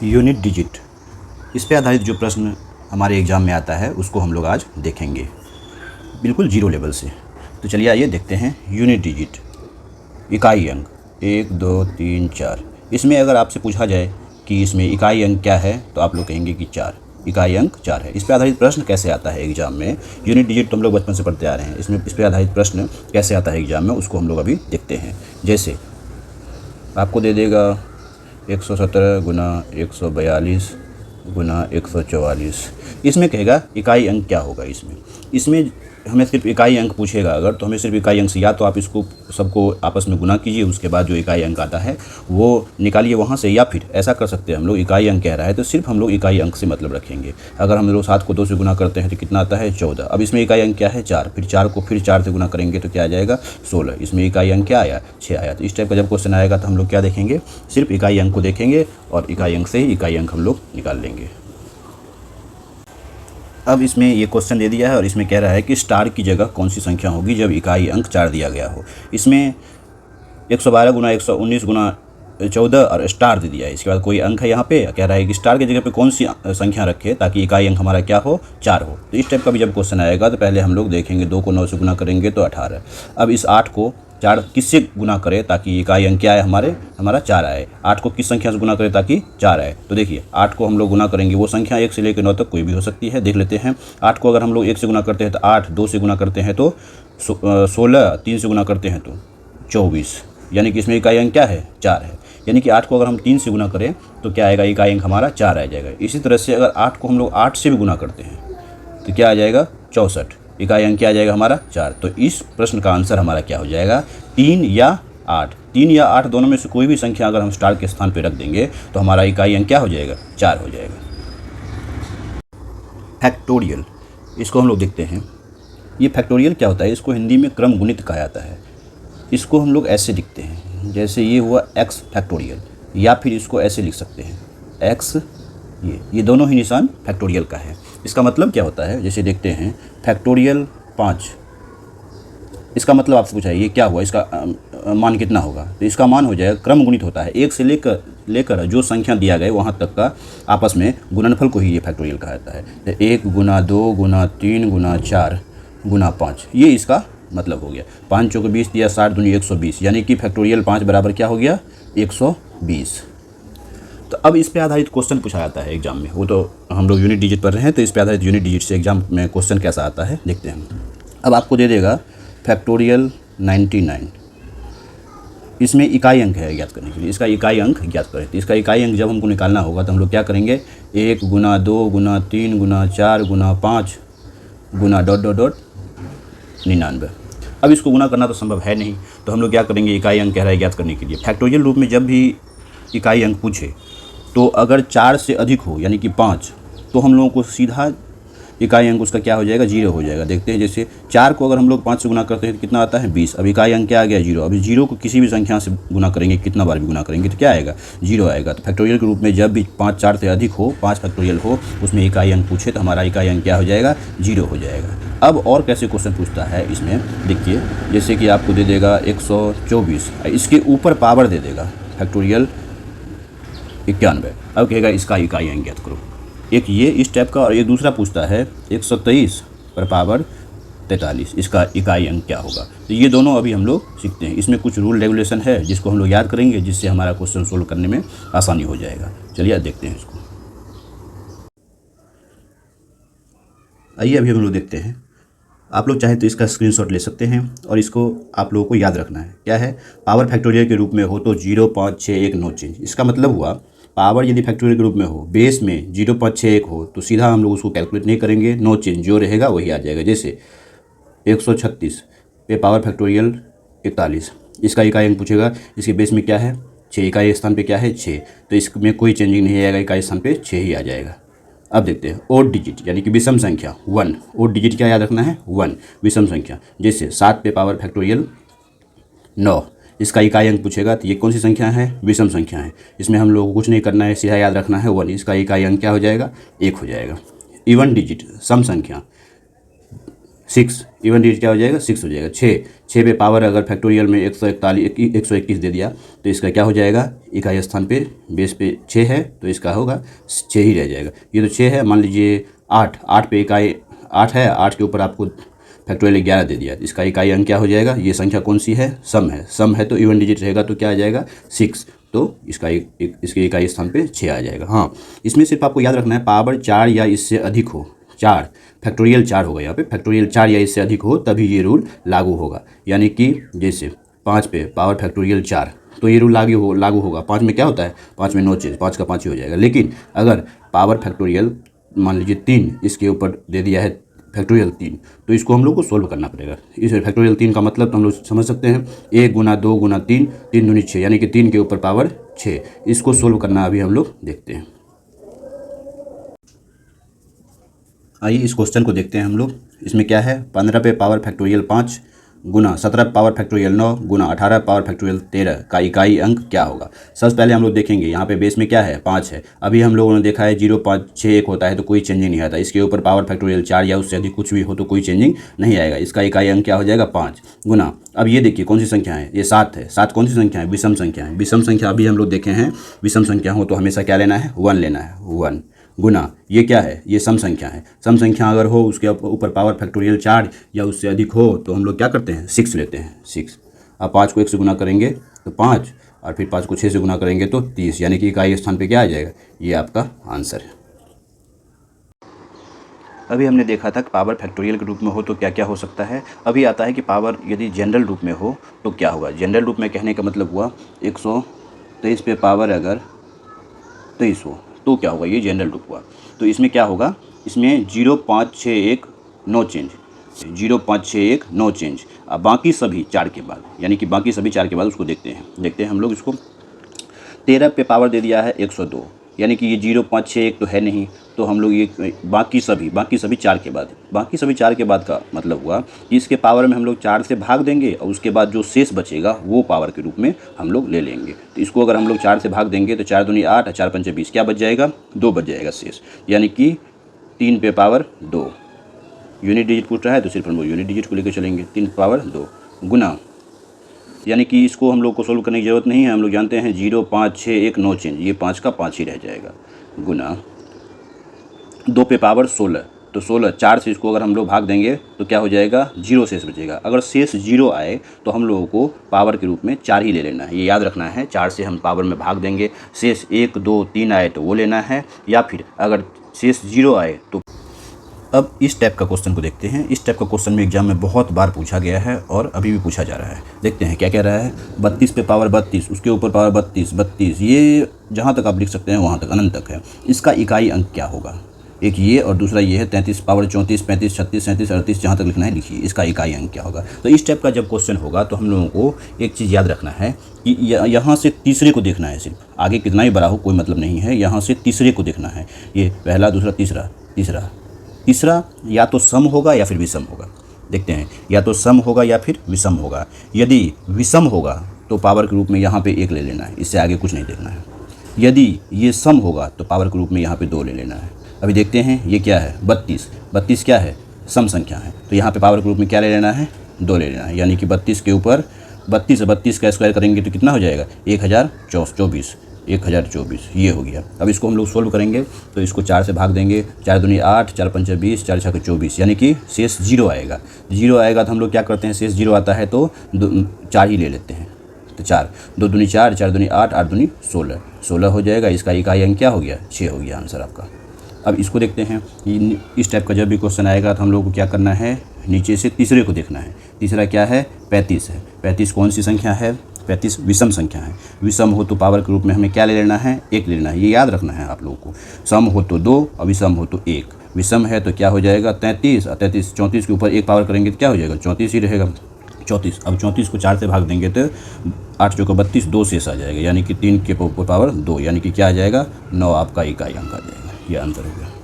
Unit digit, इस पे आधारित जो प्रश्न हमारे एग्ज़ाम में आता है उसको हम लोग आज देखेंगे बिल्कुल जीरो लेवल से। तो चलिए आइए देखते हैं यूनिट डिजिट, इकाई अंक 1 2 3 4। इसमें अगर आपसे पूछा जाए कि इसमें इकाई अंक क्या है तो आप लोग कहेंगे कि 4, इकाई अंक 4 है। इस पे आधारित प्रश्न कैसे आता है एग्जाम में, यूनिट डिजिट तो हम लोग बचपन से पढ़ते आ रहे हैं, इसमें इस पे आधारित प्रश्न कैसे आता है एग्जाम में उसको हम लोग अभी देखते हैं। जैसे आपको दे देगा 117 गुना 142 गुना 144, इसमें कहेगा इकाई अंक क्या होगा। इसमें हमें सिर्फ इकाई अंक पूछेगा अगर, तो हमें सिर्फ इकाई अंक से या तो आप इसको सबको आपस में गुना कीजिए, उसके बाद जो इकाई अंक आता है वो निकालिए वहाँ से, या फिर ऐसा कर सकते हैं हम लोग इकाई अंक कह रहा है तो सिर्फ हम लोग इकाई अंक से मतलब रखेंगे। अगर हम लोग 7 को 2 से गुना करते हैं तो कितना आता है 14। अब इसमें इकाई अंक क्या है 4, फिर 4 को फिर 4 से गुना करेंगे तो क्या आ जाएगा 16। इसमें इकाई अंक क्या आया 6 आया। तो इस टाइप का जब क्वेश्चन आएगा तो हम लोग क्या देखेंगे, सिर्फ इकाई अंक को देखेंगे और इकाई अंक से ही इकाई अंक हम लोग निकाल लेंगे। अब इसमें ये क्वेश्चन दे दिया है और इसमें कह रहा है कि स्टार की जगह कौन सी संख्या होगी जब इकाई अंक 4 दिया गया हो। इसमें 112 गुना 119 गुना 14 और स्टार दे दिया है। इसके बाद कोई अंक है यहाँ पे, कह रहा है कि स्टार की जगह पे कौन सी संख्या रखे ताकि इकाई अंक हमारा क्या हो 4 हो। तो इस टाइप का भी जब क्वेश्चन आएगा तो पहले हम लोग देखेंगे 2 को 9 से गुना करेंगे तो 18। अब इस 8 को 4 किससे गुना करें ताकि इकाई अंक क्या है हमारा 4 आए। 8 को किस संख्या से गुना करें ताकि 4 आए। तो देखिए 8 को हम लोग गुना करेंगे, वो संख्या 1 से लेकर 9 तक कोई भी हो सकती है। देख लेते हैं 8 को अगर हम लोग 1 से गुना करते हैं तो 8, 2 से गुना करते हैं तो 16, 3 से गुना करते हैं तो 24, यानी कि इसमें इकाई अंक क्या है 4 है। यानी कि 8 को अगर हम 3 से गुना करें तो क्या आएगा इकाई अंक हमारा 4 आ जाएगा। इसी तरह से अगर 8 को हम लोग 8 से भी गुना करते हैं तो क्या आ जाएगा 64, इकाई अंक क्या आ जाएगा हमारा 4। तो इस प्रश्न का आंसर हमारा क्या हो जाएगा 3 या 8। 3 या 8 दोनों में से कोई भी संख्या अगर हम स्टार के स्थान पर रख देंगे तो हमारा इकाई अंक क्या हो जाएगा 4 हो जाएगा। फैक्टोरियल, इसको हम लोग देखते हैं। ये फैक्टोरियल क्या होता है, इसको हिंदी में क्रम गुणित कहा जाता है। इसको हम लोग ऐसे लिखते हैं, जैसे ये हुआ x फैक्टोरियल, या फिर इसको ऐसे लिख सकते हैं x, ये दोनों ही निशान फैक्टोरियल का है। इसका मतलब क्या होता है, जैसे देखते हैं फैक्टोरियल 5, इसका मतलब आपसे पूछा है ये क्या हुआ, इसका मान कितना होगा। तो इसका मान हो जाएगा, क्रम गुणित होता है, 1 से लेकर जो संख्या दिया गया वहाँ तक का आपस में गुणनफल को ही ये फैक्टोरियल कहा जाता है। तो 1 गुना 2 गुना 3 गुना 4 गुना 5, ये इसका मतलब हो गया। 5 चौके 20 दिया, 60 दूनी 120, यानी कि फैक्टोरियल 5 बराबर क्या हो गया 120। तो अब इस पे आधारित क्वेश्चन पूछा जाता है एग्जाम में, वो तो हम लोग यूनिट डिजिट पढ़ रहे हैं तो इस पे आधारित यूनिट डिजिट से एग्जाम में क्वेश्चन कैसा आता है देखते हैं। अब आपको दे देगा फैक्टोरियल 99, इसमें इकाई अंक है ज्ञात करने के लिए, इसका इकाई अंक ज्ञात करें। तो इसका इकाई अंक जब हमको निकालना होगा तो हम लोग क्या करेंगे 1 गुना 2 गुना 3 गुना 4 गुना 5 गुना ... 99। अब इसको गुना करना तो संभव है नहीं, तो हम लोग क्या करेंगे इकाई अंक कह रहा है ज्ञात करने के लिए। फैक्टोरियल रूप में जब भी इकाई अंक पूछे तो अगर 4 से अधिक हो यानी कि 5, तो हम लोगों को सीधा इकाई अंक उसका क्या हो जाएगा 0 हो जाएगा। देखते हैं जैसे 4 को अगर हम लोग 5 से गुना करते हैं तो कितना आता है 20। अब इकाई अंक क्या आ गया 0। अभी 0 को किसी भी संख्या से गुना करेंगे, कितना बार भी गुना करेंगे तो क्या आएगा 0 आएगा। तो फैक्टोरियल के रूप में जब भी 5 4 से अधिक हो, 5 फैक्टोरियल हो, उसमें इकाई अंक पूछे तो हमारा इकाई अंक क्या हो जाएगा 0 हो जाएगा। अब और कैसे क्वेश्चन पूछता है इसमें देखिए, जैसे कि आपको दे देगा 124, इसके ऊपर पावर दे देगा फैक्टोरियल 91। अब कहेगा इसका इकाई अंक ज्ञात करो। एक ये इस टाइप का, और ये दूसरा पूछता है 123 पर पावर 43, इसका इकाई अंक क्या होगा। तो ये दोनों अभी हम लोग सीखते हैं। इसमें कुछ रूल रेगुलेशन है जिसको हम लोग याद करेंगे, जिससे हमारा क्वेश्चन सोल्व करने में आसानी हो जाएगा। चलिए देखते हैं इसको। आइए अभी हम लोग देखते हैं। आप लोग चाहे तो इसका स्क्रीनशॉट ले सकते हैं और इसको आप लोगों को याद रखना है। क्या है, पावर फैक्टोरियल के रूप में हो तो 0 5 6 1 नो चेंज। इसका मतलब हुआ पावर यदि फैक्टोरियल के रूप में हो, बेस में 0 5 6 1 हो तो सीधा हम लोग उसको कैलकुलेट नहीं करेंगे, नो चेंज, जो रहेगा वही आ जाएगा। जैसे 136 पे पावर फैक्टोरियल 41, इसका इकाई अंक पूछेगा, इसके बेस में क्या है 6, इकाई स्थान पे क्या है 6, तो इसमें कोई चेंजिंग नहीं आएगा, इकाई स्थान पे 6 ही आ जाएगा। अब देखते हैं ओड डिजिट यानी कि विषम संख्या 1। ओड डिजिट क्या याद रखना है 1, विषम संख्या। जैसे 7 पे पावर फैक्टोरियल 9, इसका इकाई अंक पूछेगा तो ये कौन सी संख्या है विषम संख्या है। इसमें हम लोगों को कुछ नहीं करना है, सीधा याद रखना है 1, इसका इकाई अंक क्या हो जाएगा 1 हो जाएगा। इवन डिजिट सम संख्या 6, इवन डिजिट क्या हो जाएगा 6 हो जाएगा। 6 6 पे पावर अगर फैक्टोरियल में 121 दे दिया तो इसका क्या हो जाएगा, इकाई स्थान पे बेस पे 6 है तो इसका होगा 6 ही रह जाएगा। ये तो 6 है, मान लीजिए 8 पे इकाई 8 है, 8 के ऊपर आपको फैक्टोरियल 11 दे दिया, इसका इकाई अंक क्या हो जाएगा, ये संख्या कौन सी है, सम है तो इवन डिजिट रहेगा तो क्या आ जाएगा 6, तो इसका इसके इकाई स्थान पे 6 आ जाएगा। हाँ, इसमें सिर्फ आपको याद रखना है पावर 4 या इससे अधिक हो, 4 फैक्टोरियल 4 होगा, यहाँ पे फैक्टोरियल 4 या इससे अधिक हो तभी ये रूल लागू होगा। यानी कि जैसे 5 पे पावर फैक्टोरियल 4 तो ये रूल लागू होगा। 5 में क्या होता है, 5 में नो चेंज, 5 का 5 ही हो जाएगा। लेकिन अगर पावर फैक्टोरियल मान लीजिए 3 इसके ऊपर दे दिया है फैक्टोरियल 3 तो इसको हम लोग को सोल्व करना पड़ेगा। इस फैक्टोरियल 3 का मतलब तो हम लोग समझ सकते हैं, 1 गुना 2 गुना 3, 3 दूनी 6, यानी कि 3 के ऊपर पावर 6। इसको सोल्व करना अभी हम लोग देखते हैं। आइए इस क्वेश्चन को देखते हैं हम लोग। इसमें क्या है, 15 पे पावर फैक्टोरियल 5 गुना 17 पावर फैक्टोरियल 9 गुना 18 पावर फैक्टोरियल 13 का इकाई अंक क्या होगा। सबसे पहले हम लोग देखेंगे यहाँ पे बेस में क्या है, 5 है। अभी हम लोगों ने देखा है 0 5 6 1 होता है तो कोई चेंजिंग नहीं आता। इसके ऊपर पावर फैक्टोरियल 4 या उससे अधिक कुछ भी हो तो कोई चेंजिंग नहीं आएगा। इसका इकाई अंक क्या हो जाएगा 5 गुना, अब ये देखिए कौन सी संख्या है, ये 7 है। 7 कौन सी संख्या है, विषम संख्या है। विषम संख्या अभी हम लोग देखे हैं, विषम संख्या हो तो हमेशा क्या लेना है, 1 लेना है, 1 गुना ये क्या है, ये सम संख्या है। सम संख्या अगर हो उसके ऊपर पावर फैक्टोरियल 4 या उससे अधिक हो तो हम लोग क्या करते हैं, 6 लेते हैं, 6। अब 5 को 1 से गुना करेंगे तो 5 और फिर 5 को 6 से गुना करेंगे तो 30, यानी कि इकाई स्थान पे क्या आ जाएगा, ये आपका आंसर है। अभी हमने देखा था कि पावर फैक्टोरियल के रूप में हो तो क्या क्या हो सकता है। अभी आता है कि पावर यदि जनरल रूप में हो तो क्या होगा। जनरल रूप में कहने का मतलब हुआ 123 पे पावर अगर 23 हो तो क्या होगा, ये जनरल रूप हुआ। तो इसमें क्या होगा, इसमें 0.561 नो चेंज, 0.561 नो चेंज। अब बाकी सभी 4 के बाद, यानी कि बाकी सभी 4 के बाद उसको देखते हैं हम लोग इसको। 13 पे पावर दे दिया है 102, यानी कि ये 0.561 तो है नहीं, तो हम लोग ये बाकी सभी 4 के बाद, बाकी सभी 4 के बाद का मतलब हुआ कि इसके पावर में हम लोग 4 से भाग देंगे और उसके बाद जो शेष बचेगा वो पावर के रूप में हम लोग ले लेंगे। तो इसको अगर हम लोग 4 से भाग देंगे तो 4 दूनी 8 और 4 पंचे 20, क्या बच जाएगा, 2 बच जाएगा शेष, यानी कि 3 पे पावर 2। यूनिट डिजिट पूछ रहा है तो सिर्फ हम लोग यूनिट डिजिट को लेकर चलेंगे, 3 पावर 2 गुना, यानी कि इसको हम लोग को सोल्व करने की ज़रूरत नहीं है, हम लोग जानते हैं 0.561 नो चेंज, ये 5 का 5 ही रह जाएगा, गुना 2 पे पावर 16, तो 16 4 से इसको अगर हम लोग भाग देंगे तो क्या हो जाएगा, 0 शेष बचेगा। अगर शेष 0 आए तो हम लोगों को पावर के रूप में 4 ही ले लेना है, ये याद रखना है। 4 से हम पावर में भाग देंगे, शेष 1 2 3 आए तो वो लेना है, या फिर अगर शेष 0 आए तो। अब इस टाइप का क्वेश्चन को देखते हैं। इस टाइप का क्वेश्चन में एग्जाम में बहुत बार पूछा गया है और अभी भी पूछा जा रहा है। देखते हैं क्या कह रहा है। 32 पे पावर 32, उसके ऊपर पावर 32, ये जहाँ तक आप लिख सकते हैं वहाँ तक अनंत तक है। इसका इकाई अंक क्या होगा, एक ये और दूसरा ये है। 33 पावर 34, 35, 36, 37, 38, जहाँ तक लिखना है लिखिए, इसका इकाई अंक क्या होगा। तो इस टाइप का जब क्वेश्चन होगा तो हम लोगों को एक चीज़ याद रखना है कि यहाँ से तीसरे को देखना है, सिर्फ आगे कितना ही बड़ा हो कोई मतलब नहीं है, यहाँ से तीसरे को देखना है। ये पहला दूसरा तीसरा या तो सम होगा या फिर विषम होगा। देखते हैं, या तो सम होगा या फिर विषम होगा। यदि विषम होगा तो पावर के रूप में यहाँ पे 1 ले लेना है, इससे आगे कुछ नहीं देखना है। यदि ये सम होगा तो पावर के रूप में यहाँ पे 2 ले लेना है। अभी देखते हैं ये क्या है, 32 क्या है, सम संख्या है, तो यहाँ पे पावर के रूप में क्या ले लेना है, 2 ले लेना है। यानी कि 32 के ऊपर 32 का स्क्वायर करेंगे तो कितना हो जाएगा, 1024, ये हो गया। अब इसको हम लोग सोल्व करेंगे तो इसको 4 से भाग देंगे, 4 दूनी 8, 4 पंचे 20, 4 छक्के 24, यानी कि शेष 0 आएगा। 0 आएगा तो हम लोग क्या करते हैं, शेष 0 आता है तो 4 ही ले लेते हैं। तो 4 2 दूनी 4, 4 दूनी 8, 8 दूनी 16 हो जाएगा। इसका इकाई अंक क्या हो गया, 6 हो गया आंसर आपका। अब इसको देखते हैं, इस टाइप का जब भी क्वेश्चन आएगा तो हम लोग को क्या करना है, नीचे से तीसरे को देखना है। तीसरा क्या है, 35 है। 35 कौन सी संख्या है, 35 विषम संख्या है। विषम हो तो पावर के रूप में हमें क्या ले लेना है, 1 ले लेना है, ये याद रखना है आप लोगों को। सम हो तो 2 और विषम हो तो 1। विषम है तो क्या हो जाएगा, 33 और 34 के ऊपर 1 पावर करेंगे तो क्या हो जाएगा, 34 ही रहेगा, 34। अब 34 को 4 से भाग देंगे तो 8 चौका 32, 2 शेष आ जाएगा, यानी कि 3 के ऊपर पावर 2, यानी कि क्या आ जाएगा, 9 आपका इकाई अंक आ जाएगा। ये आंसर हो गया।